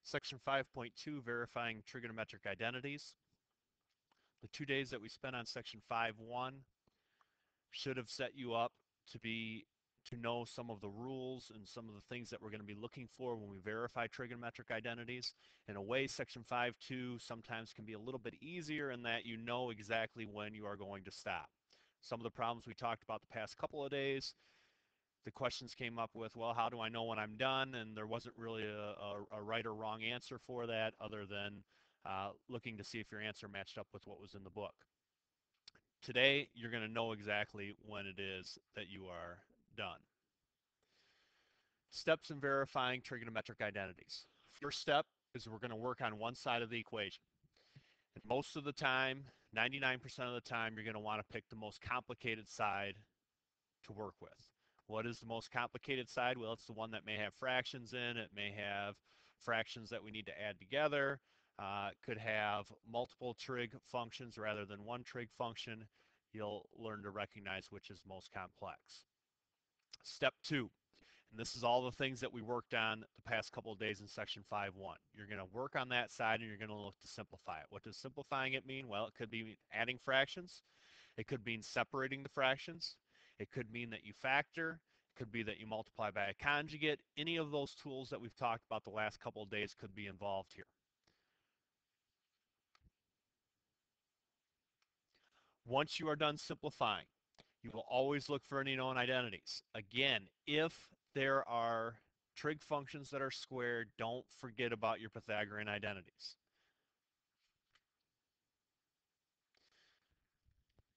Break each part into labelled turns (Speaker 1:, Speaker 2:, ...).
Speaker 1: Section 5.2, verifying trigonometric identities. The 2 days that we spent on section 5.1 should have set you up to know some of the rules and some of the things that we're going to be looking for when we verify trigonometric identities. In a way, section 5.2 sometimes can be a little bit easier in that you know exactly when you are going to stop. Some of the problems we talked about the past couple of days, the questions came up with, well, how do I know when I'm done? And there wasn't really a right or wrong answer for that other than looking to see if your answer matched up with what was in the book. Today, you're going to know exactly when it is that you are done. Steps in verifying trigonometric identities. First step is we're going to work on one side of the equation. And most of the time, 99% of the time, you're going to want to pick the most complicated side to work with. What is the most complicated side? Well, it's the one that may have fractions in it, may have fractions that we need to add together, could have multiple trig functions rather than one trig function. You'll learn to recognize which is most complex. Step 2, and this is all the things that we worked on the past couple of days in section 5.1. You're going to work on that side and you're going to look to simplify it. What does simplifying it mean? Well, it could be adding fractions. It could mean separating the fractions. It could mean that you factor. It could be that you multiply by a conjugate. Any of those tools that we've talked about the last couple of days could be involved here. Once you are done simplifying, you will always look for any known identities. Again, if there are trig functions that are squared, don't forget about your Pythagorean identities.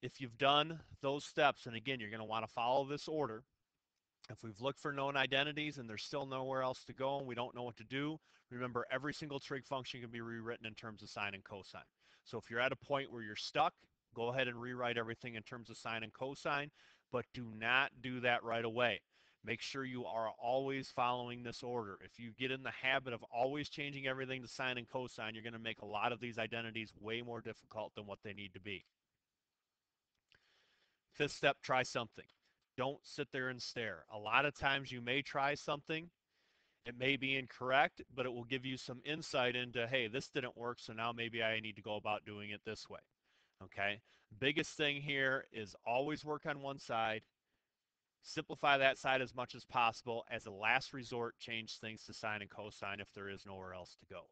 Speaker 1: If you've done those steps, and again, you're going to want to follow this order. If we've looked for known identities and there's still nowhere else to go and we don't know what to do, remember every single trig function can be rewritten in terms of sine and cosine. So if you're at a point where you're stuck, go ahead and rewrite everything in terms of sine and cosine, but do not do that right away. Make sure you are always following this order. If you get in the habit of always changing everything to sine and cosine, you're going to make a lot of these identities way more difficult than what they need to be. Fifth step, try something. Don't sit there and stare. A lot of times you may try something, it may be incorrect, but it will give you some insight into, hey, this didn't work, so now maybe I need to go about doing it this way. Okay? Biggest thing here is always work on one side, simplify that side as much as possible. As a last resort, change things to sine and cosine if there is nowhere else to go.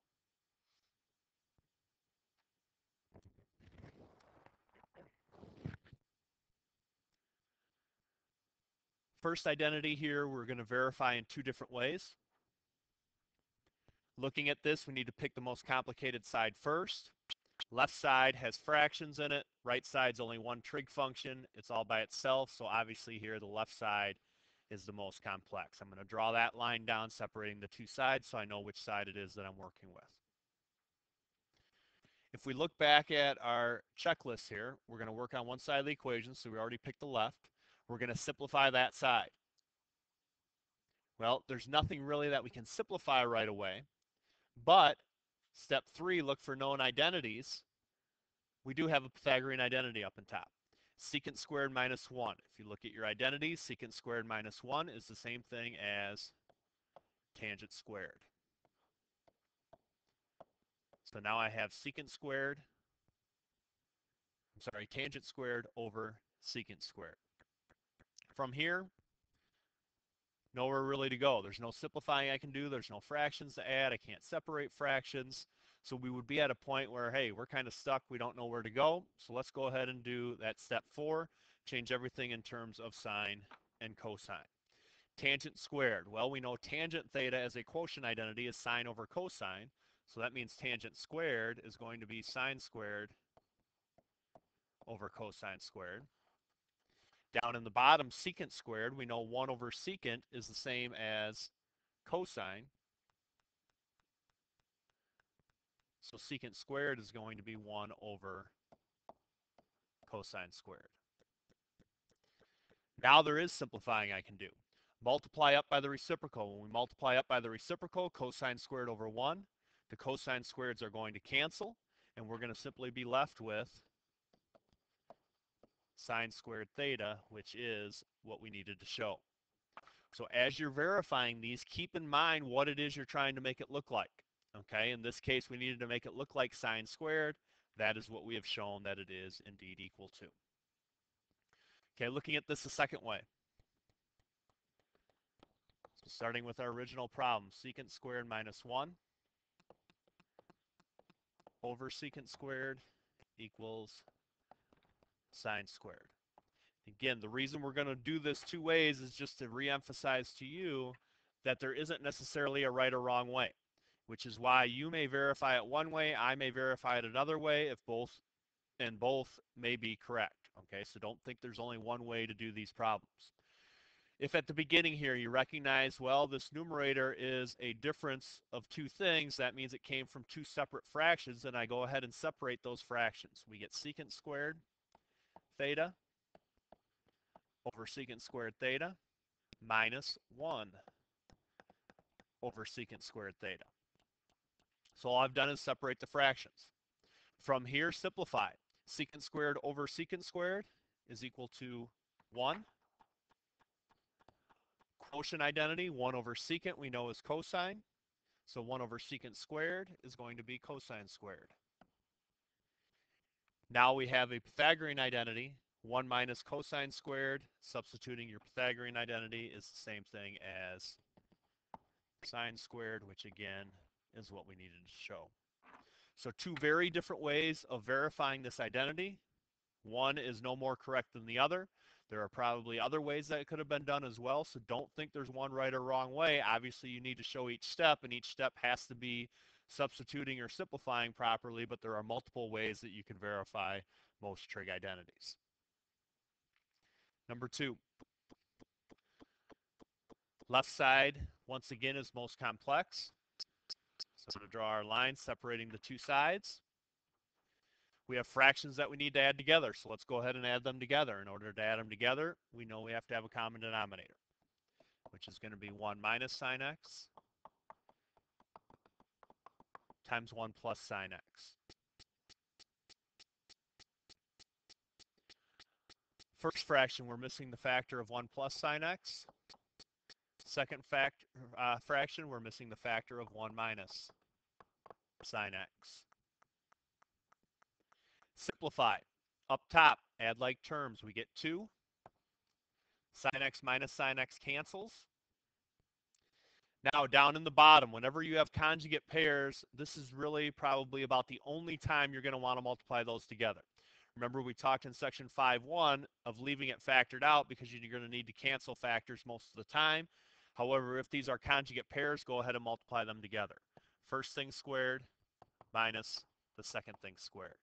Speaker 1: First identity here, we're going to verify in two different ways. Looking at this, we need to pick the most complicated side first. Left side has fractions in it. Right side's only one trig function. It's all by itself. So obviously here the left side is the most complex. I'm going to draw that line down separating the two sides so I know which side it is that I'm working with. If we look back at our checklist here, we're going to work on one side of the equation. So we already picked the left. We're going to simplify that side. Well, there's nothing really that we can simplify right away. But step 3, look for known identities. We do have a Pythagorean identity up on top. Secant squared minus 1. If you look at your identities, secant squared minus 1 is the same thing as tangent squared. So now I have tangent squared over secant squared. From here, nowhere really to go. There's no simplifying I can do. There's no fractions to add. I can't separate fractions. So we would be at a point where, hey, we're kind of stuck. We don't know where to go. So let's go ahead and do that step 4. Change everything in terms of sine and cosine. Tangent squared. Well, we know tangent theta as a quotient identity is sine over cosine. So that means tangent squared is going to be sine squared over cosine squared. Down in the bottom, secant squared, we know 1 over secant is the same as cosine. So secant squared is going to be 1 over cosine squared. Now there is simplifying I can do. Multiply up by the reciprocal. When we multiply up by the reciprocal, cosine squared over 1, the cosine squareds are going to cancel, and we're going to simply be left with sine squared theta, which is what we needed to show. So as you're verifying these, keep in mind what it is you're trying to make it look like. Okay, in this case, we needed to make it look like sine squared. That is what we have shown that it is indeed equal to. Okay, looking at this a second way. So starting with our original problem, secant squared minus 1 over secant squared equals sine squared. Again, the reason we're going to do this two ways is just to reemphasize to you that there isn't necessarily a right or wrong way, which is why you may verify it one way, I may verify it another way, if both may be correct. Okay, so don't think there's only one way to do these problems. If at the beginning here you recognize, well, this numerator is a difference of two things, that means it came from two separate fractions, and I go ahead and separate those fractions. We get secant squared theta over secant squared theta minus 1 over secant squared theta. So all I've done is separate the fractions. From here, simplify. Secant squared over secant squared is equal to 1. Quotient identity, 1 over secant we know is cosine. So 1 over secant squared is going to be cosine squared. Now we have a Pythagorean identity, 1 minus cosine squared. Substituting your Pythagorean identity is the same thing as sine squared, which again is what we needed to show. So two very different ways of verifying this identity. One is no more correct than the other. There are probably other ways that it could have been done as well, so don't think there's one right or wrong way. Obviously, you need to show each step, and each step has to be substituting or simplifying properly, but there are multiple ways that you can verify most trig identities. Number 2, left side, once again, is most complex. So to draw our line separating the two sides, we have fractions that we need to add together. So let's go ahead and add them together. In order to add them together, we know we have to have a common denominator, which is going to be 1 minus sine x times 1 plus sine x. First fraction, we're missing the factor of 1 plus sine x. Second fraction, we're missing the factor of 1 minus sine x. Simplify. Up top, add like terms. We get 2. Sine x minus sine x cancels. Now, down in the bottom, whenever you have conjugate pairs, this is really probably about the only time you're going to want to multiply those together. Remember, we talked in section 5.1 of leaving it factored out because you're going to need to cancel factors most of the time. However, if these are conjugate pairs, go ahead and multiply them together. First thing squared minus the second thing squared.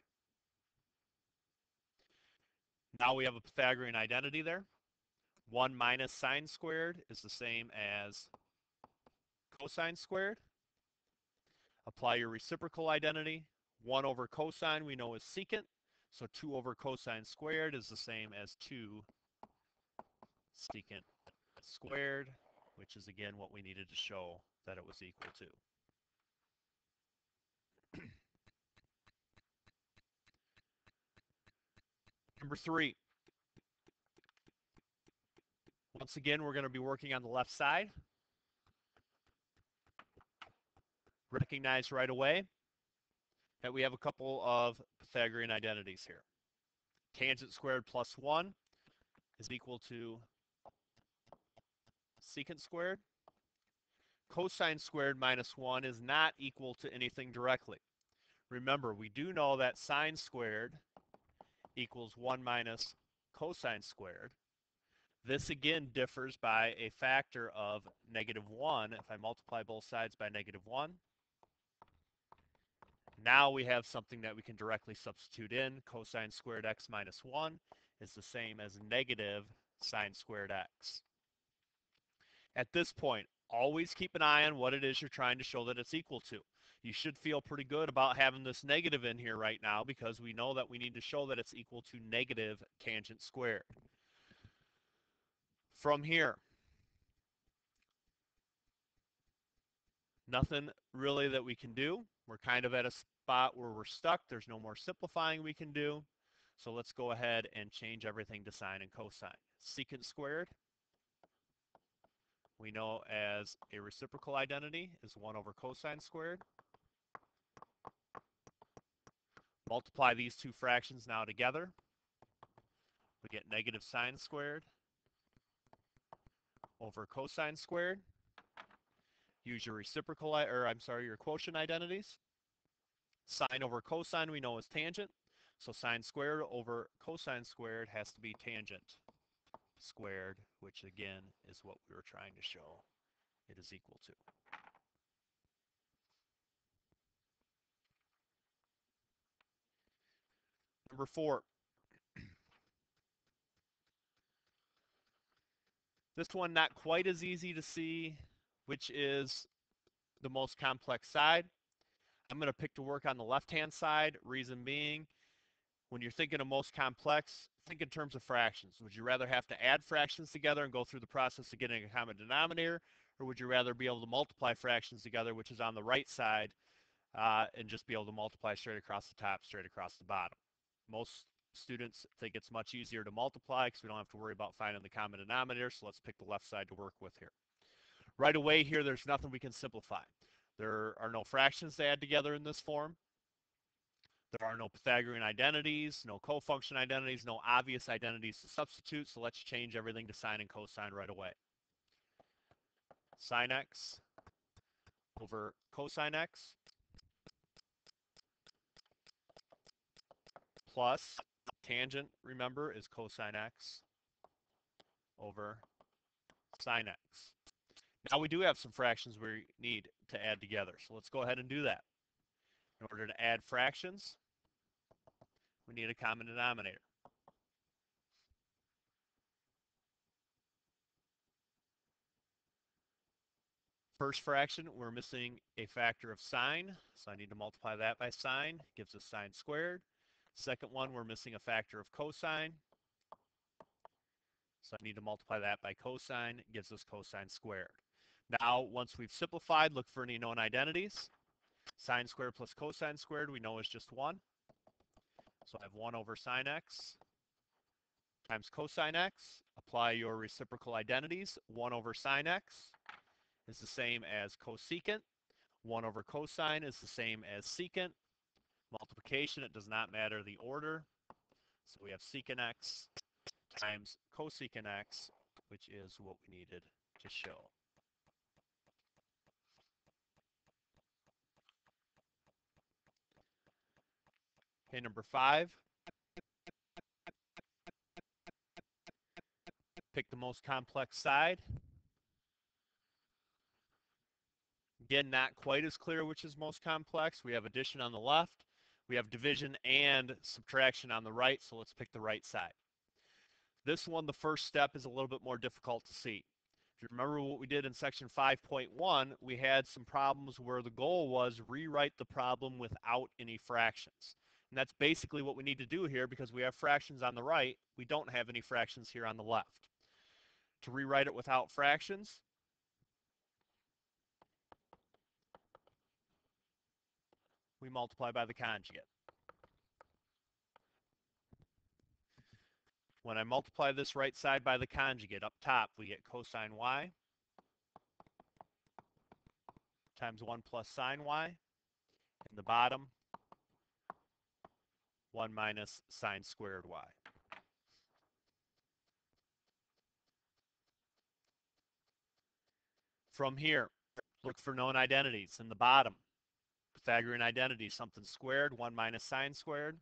Speaker 1: Now we have a Pythagorean identity there. 1 minus sine squared is the same as cosine squared. Apply your reciprocal identity. 1 over cosine we know is secant. So 2 over cosine squared is the same as 2 secant squared, which is again what we needed to show that it was equal to. Number 3. Once again, we're going to be working on the left side. Recognize right away that we have a couple of Pythagorean identities here. Tangent squared plus 1 is equal to secant squared. Cosine squared minus 1 is not equal to anything directly. Remember, we do know that sine squared equals 1 minus cosine squared. This again differs by a factor of -1. If I multiply both sides by -1, now we have something that we can directly substitute in. Cosine squared x minus 1 is the same as negative sine squared x. At this point, always keep an eye on what it is you're trying to show that it's equal to. You should feel pretty good about having this negative in here right now because we know that we need to show that it's equal to negative tangent squared. From here, nothing really that we can do. We're kind of at a spot where we're stuck. There's no more simplifying we can do. So let's go ahead and change everything to sine and cosine. Secant squared, we know as a reciprocal identity, is 1 over cosine squared. Multiply these two fractions now together. We get negative sine squared over cosine squared. Use your your quotient identities. Sine over cosine we know is tangent. So sine squared over cosine squared has to be tangent squared, which again is what we were trying to show it is equal to. Number 4. This one not quite as easy to see, which is the most complex side. I'm going to pick to work on the left-hand side, reason being, when you're thinking of most complex, think in terms of fractions. Would you rather have to add fractions together and go through the process of getting a common denominator, or would you rather be able to multiply fractions together, which is on the right side, and just be able to multiply straight across the top, straight across the bottom? Most students think it's much easier to multiply because we don't have to worry about finding the common denominator, so let's pick the left side to work with here. Right away here, there's nothing we can simplify. There are no fractions to add together in this form. There are no Pythagorean identities, no cofunction identities, no obvious identities to substitute, so let's change everything to sine and cosine right away. Sine x over cosine x plus tangent, remember, is cosine x over sine x. Now we do have some fractions we need to add together, so let's go ahead and do that. In order to add fractions, we need a common denominator. First fraction, we're missing a factor of sine, so I need to multiply that by sine, gives us sine squared. Second one, we're missing a factor of cosine, so I need to multiply that by cosine, gives us cosine squared. Now, once we've simplified, look for any known identities. Sine squared plus cosine squared we know is just 1. So I have 1 over sine x times cosine x. Apply your reciprocal identities. 1 over sine x is the same as cosecant. 1 over cosine is the same as secant. Multiplication, it does not matter the order. So we have secant x times cosecant x, which is what we needed to show. Okay, number 5. Pick the most complex side. Again, not quite as clear which is most complex. We have addition on the left. We have division and subtraction on the right, so let's pick the right side. This one, the first step, is a little bit more difficult to see. If you remember what we did in section 5.1, we had some problems where the goal was rewrite the problem without any fractions. And that's basically what we need to do here because we have fractions on the right. We don't have any fractions here on the left. To rewrite it without fractions, we multiply by the conjugate. When I multiply this right side by the conjugate, up top we get cosine y times 1 plus sine y. In the bottom, 1 minus sine squared y. From here, look for known identities. In the bottom, Pythagorean identity, something squared, 1 minus sine squared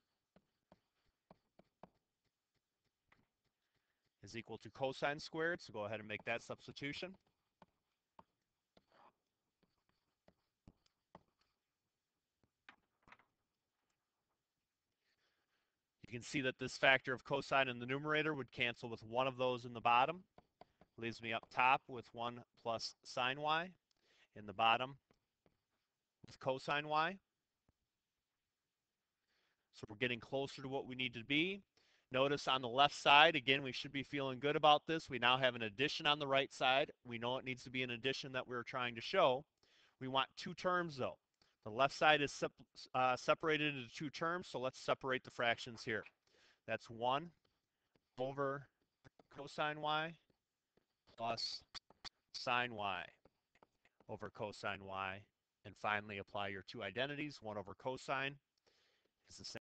Speaker 1: is equal to cosine squared, so go ahead and make that substitution. You can see that this factor of cosine in the numerator would cancel with one of those in the bottom. Leaves me up top with 1 plus sine y. In the bottom with cosine y. So we're getting closer to what we need to be. Notice on the left side, again, we should be feeling good about this. We now have an addition on the right side. We know it needs to be an addition that we're trying to show. We want two terms, though. The left side is separated into two terms, so let's separate the fractions here. That's 1 over cosine y plus sine y over cosine y. And finally, apply your two identities. 1 over cosine is the same